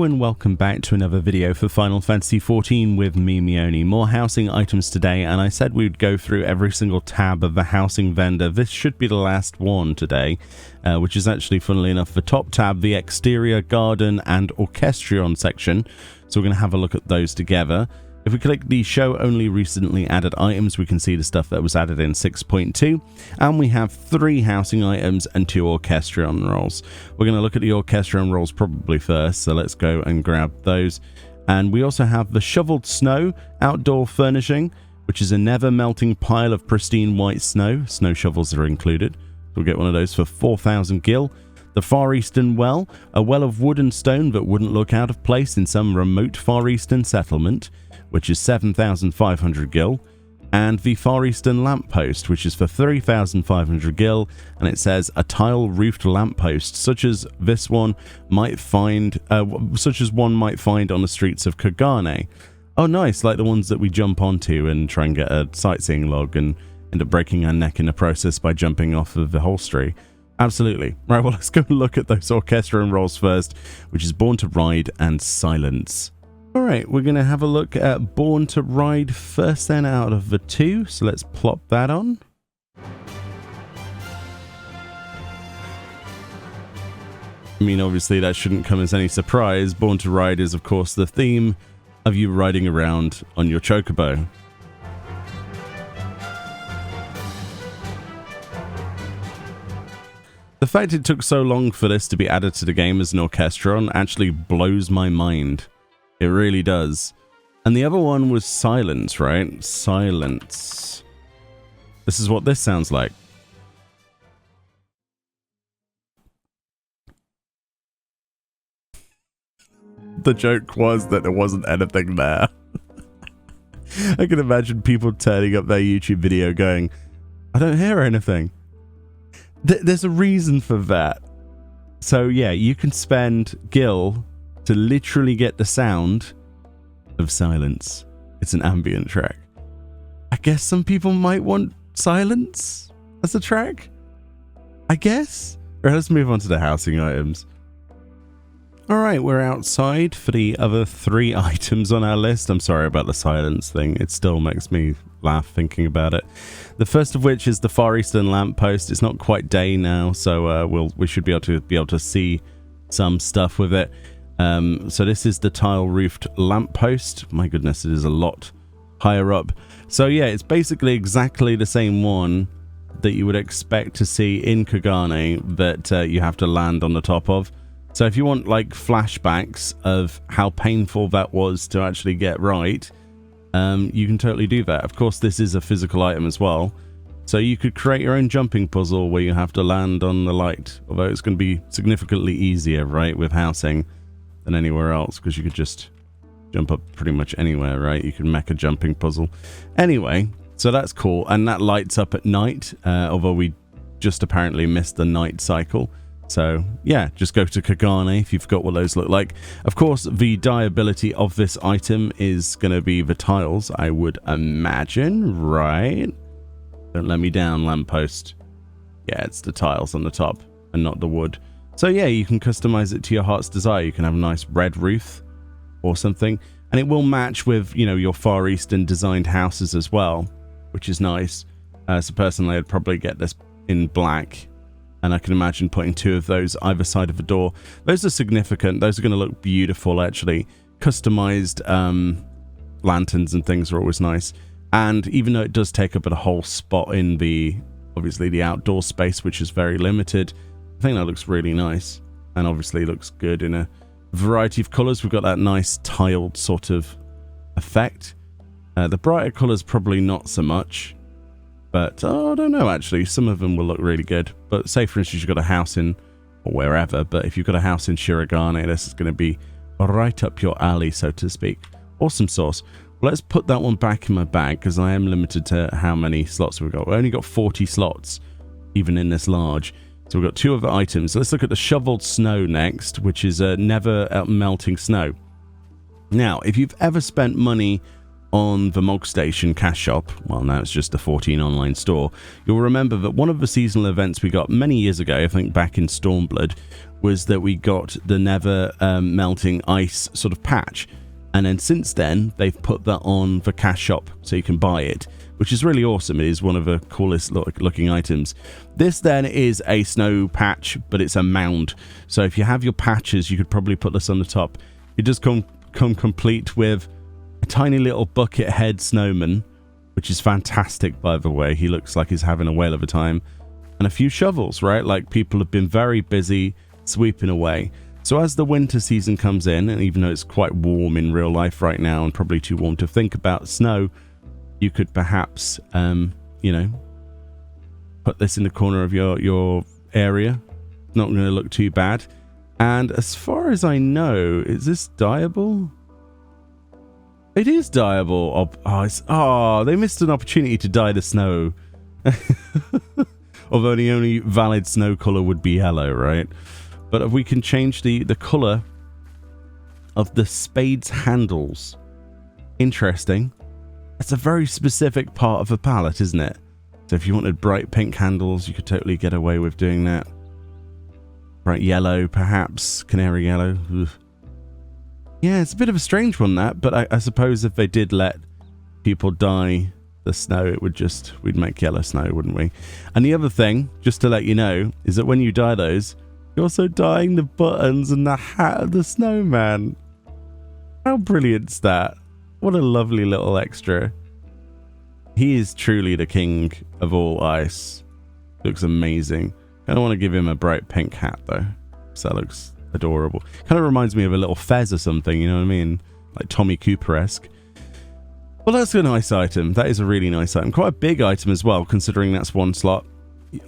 Hello and welcome back to another video for Final Fantasy XIV with me, Meoni. More housing items today, and I said we'd go through every single tab of the housing vendor. This should be the last one today, which is actually, funnily enough, the top tab, the exterior, garden and orchestrion section. So we're going to have a look at those together. If we click the show only recently added items, we can see the stuff that was added in 6.2, and we have 3 housing items and 2 orchestrion rolls. We're going to look at the orchestrion rolls probably first, so let's go and grab those. And we also have the shoveled snow outdoor furnishing, which is a never melting pile of pristine white snow. Snow shovels are included. We'll get one of those for 4,000 gil. The Far Eastern well, a well of wood and stone that wouldn't look out of place in some remote Far Eastern settlement, which is 7,500 gil, and the Far Eastern Lamppost, which is for 3,500 gil, and it says a tile-roofed lamppost, such as this one might find, one might find on the streets of Kagane. Oh, nice, like the ones that we jump onto and try and get a sightseeing log and end up breaking our neck in the process by jumping off of the upholstery. Absolutely. Right, well, let's go and look at those orchestrion rolls first, which is Born to Ride and Silence. Alright, we're going to have a look at Born to Ride first then out of the 2, so let's plop that on. I mean, obviously that shouldn't come as any surprise. Born to Ride is, of course, the theme of you riding around on your chocobo. The fact it took so long for this to be added to the game as an orchestrion actually blows my mind. It really does. And the other one was Silence, right? Silence. This is what this sounds like. The joke was that there wasn't anything there. I can imagine people turning up their YouTube video going, I don't hear anything. There's a reason for that. So yeah, you can spend gil to literally get the sound of silence. It's an ambient track. I guess some people might want silence as a track, I guess. Right, let's move on to the housing items. Alright, we're outside for the other 3 items on our list. I'm sorry about the silence thing. It still makes me laugh thinking about it. The first of which is the Far Eastern Lamppost. It's not quite day now, so we should be able to see some stuff with it. So this is the tile-roofed lamppost. My goodness, it is a lot higher up. So yeah, it's basically exactly the same one that you would expect to see in Kagane that you have to land on the top of. So if you want like flashbacks of how painful that was to actually get right, you can totally do that. Of course, this is a physical item as well. So you could create your own jumping puzzle where you have to land on the light, although it's going to be significantly easier, right, with housing than anywhere else, because you could just jump up pretty much anywhere, right? You can make a jumping puzzle. Anyway, so that's cool, and that lights up at night, although we just apparently missed the night cycle. So yeah, just go to Kagane if you've got what those look like. Of course, the dye ability of this item is going to be the tiles, I would imagine, right? Don't let me down, lamppost. Yeah, it's the tiles on the top and not the wood. So yeah, you can customize it to your heart's desire. You can have a nice red roof or something, and it will match with, you know, your Far Eastern designed houses as well, which is nice. So personally, I'd probably get this in black, and I can imagine putting 2 of those either side of the door. Those are significant. Those are going to look beautiful, actually. Customized lanterns and things are always nice. And even though it does take up a whole spot in the, obviously, the outdoor space, which is very limited, I think that looks really nice, and obviously looks good in a variety of colors. We've got that nice tiled sort of effect. The brighter colors probably not so much, but I don't know, actually. Some of them will look really good. But say, for instance, you've got a house in, or wherever, but if you've got a house in Shirogane, this is going to be right up your alley, so to speak. Awesome sauce. Well, let's put that one back in my bag, because I am limited to how many slots we've got. We've only got 40 slots, even in this large. So we've got 2 other items. Let's look at the shoveled snow next, which is a never melting snow. Now, if you've ever spent money on the Mog Station cash shop, well, now it's just a 14 online store, you'll remember that one of the seasonal events we got many years ago, I think back in Stormblood, was that we got the never melting ice sort of patch. And then since then, they've put that on the cash shop so you can buy it, which is really awesome. It is one of the coolest looking items. This then is a snow patch, but it's a mound. So if you have your patches, you could probably put this on the top. It does come complete with a tiny little bucket head snowman, which is fantastic, by the way. He looks like he's having a whale of a time. And a few shovels, right? Like people have been very busy sweeping away. So as the winter season comes in, and even though it's quite warm in real life right now and probably too warm to think about snow, you could perhaps, you know, put this in the corner of your area. Not going to look too bad. And as far as I know, is this dyeable? It is dyeable. Oh, they missed an opportunity to dye the snow. Although the only valid snow color would be yellow, right? But if we can change the color of the spade's handles. Interesting. That's a very specific part of the palette, isn't it? So if you wanted bright pink handles, you could totally get away with doing that. Bright yellow, perhaps. Canary yellow. Ugh. Yeah, it's a bit of a strange one, that. But I suppose if they did let people dye the snow, it would just... we'd make yellow snow, wouldn't we? And the other thing, just to let you know, is that when you dye those... you're also dyeing the buttons and the hat of the snowman. How brilliant's that? What a lovely little extra. He is truly the king of all ice. Looks amazing. I don't want to give him a bright pink hat though. So that looks adorable. Kind of reminds me of a little fez or something, you know what I mean? Like Tommy Cooper-esque. Well, that's a nice item. That is a really nice item. Quite a big item as well, considering that's one slot.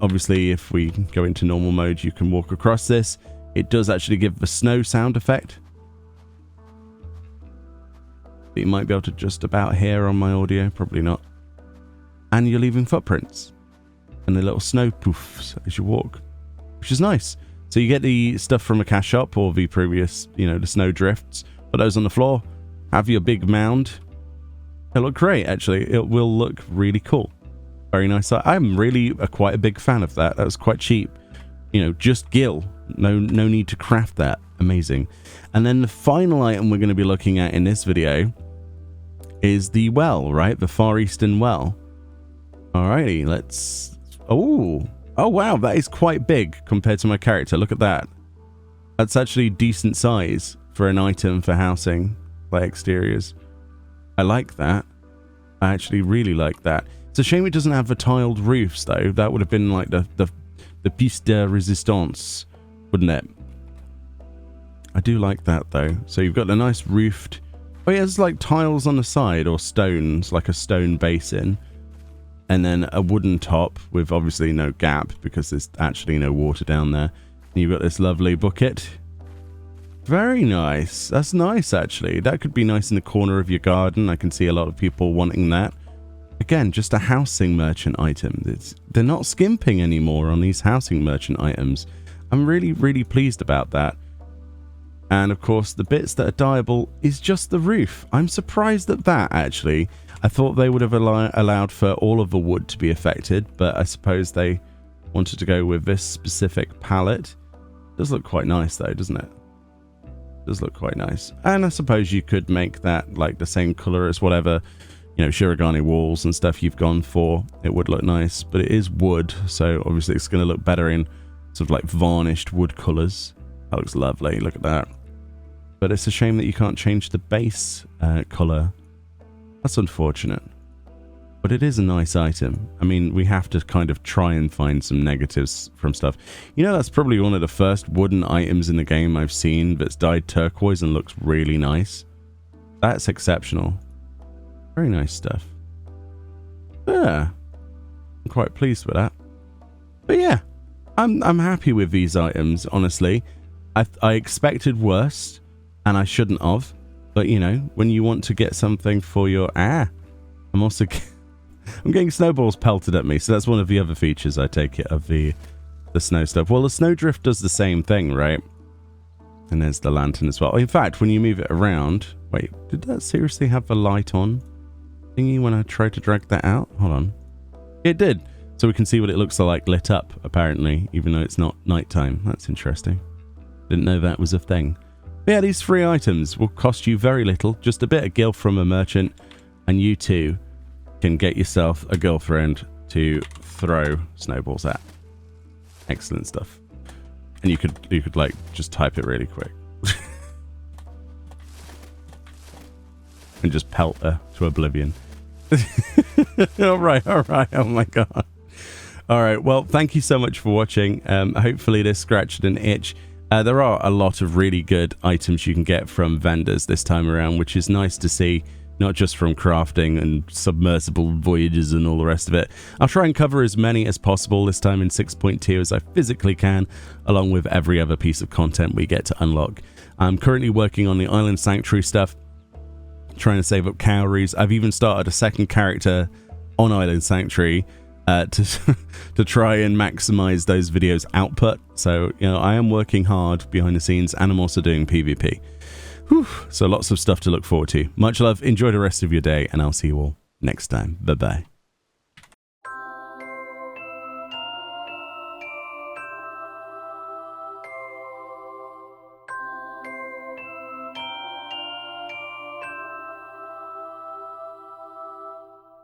Obviously, if we go into normal mode, you can walk across this. It does actually give the snow sound effect. But you might be able to just about hear on my audio. Probably not. And you're leaving footprints. And the little snow poofs as you walk. Which is nice. So you get the stuff from a cash shop or the previous, you know, the snow drifts. Put those on the floor. Have your big mound. It'll look great, actually. It will look really cool. Very nice. I'm really quite a big fan of that. That was quite cheap. You know, just gill. No need to craft that. Amazing. And then the final item we're going to be looking at in this video is the well, right? The Far Eastern well. Alrighty, let's... Oh, wow. That is quite big compared to my character. Look at that. That's actually decent size for an item for housing by exteriors. I like that. I actually really like that. It's a shame it doesn't have the tiled roofs, though. That would have been like the piece de resistance, wouldn't it? I do like that, though. So you've got a nice roofed... oh, yeah, it's like tiles on the side or stones, like a stone basin. And then a wooden top with obviously no gap because there's actually no water down there. And you've got this lovely bucket. Very nice. That's nice, actually. That could be nice in the corner of your garden. I can see a lot of people wanting that. Again, just a housing merchant item. They're not skimping anymore on these housing merchant items. I'm really, really pleased about that. And of course, the bits that are dyeable is just the roof. I'm surprised at that, actually. I thought they would have allowed for all of the wood to be affected, but I suppose they wanted to go with this specific palette. Does look quite nice, though, doesn't it? Does look quite nice. And I suppose you could make that like the same color as whatever, you know, Shirogane walls and stuff you've gone for. It would look nice, but it is wood, so obviously it's going to look better in sort of like varnished wood colors. That looks lovely. Look at that. But it's a shame that you can't change the base color. That's unfortunate. But it is a nice item. I mean, we have to kind of try and find some negatives from stuff. You know, that's probably one of the first wooden items in the game I've seen that's dyed turquoise and looks really nice. That's exceptional. Very nice stuff. Yeah. I'm quite pleased with that. But yeah, I'm happy with these items, honestly. I expected worse, and I shouldn't have. But, you know, when you want to get something for your... I'm also... I'm getting snowballs pelted at me, so that's one of the other features, I take it, of the snow stuff. Well, the snowdrift does the same thing, right? And there's the lantern as well. In fact, when you move it around... Wait, did that seriously have the light on thingy when I tried to drag that out? Hold on. It did. So we can see what it looks like lit up, apparently, even though it's not nighttime. That's interesting. Didn't know that was a thing. But yeah, these 3 items will cost you very little. Just a bit of gil from a merchant, and you too can get yourself a girlfriend to throw snowballs at. Excellent stuff. And you could like just type it really quick. And just pelt her to oblivion. all right. Oh my god. All right. Well, thank you so much for watching. Hopefully this scratched an itch. There are a lot of really good items you can get from vendors this time around, which is nice to see, not just from crafting and submersible voyages and all the rest of it. I'll try and cover as many as possible this time in 6.2 as I physically can, along with every other piece of content we get to unlock. I'm currently working on the Island Sanctuary stuff, trying to save up calories. I've even started a second character on Island Sanctuary to try and maximize those videos' output. So, you know, I am working hard behind the scenes, and I'm also doing PvP. Whew. So lots of stuff to look forward to. Much love, enjoy the rest of your day, and I'll see you all next time. Bye-bye.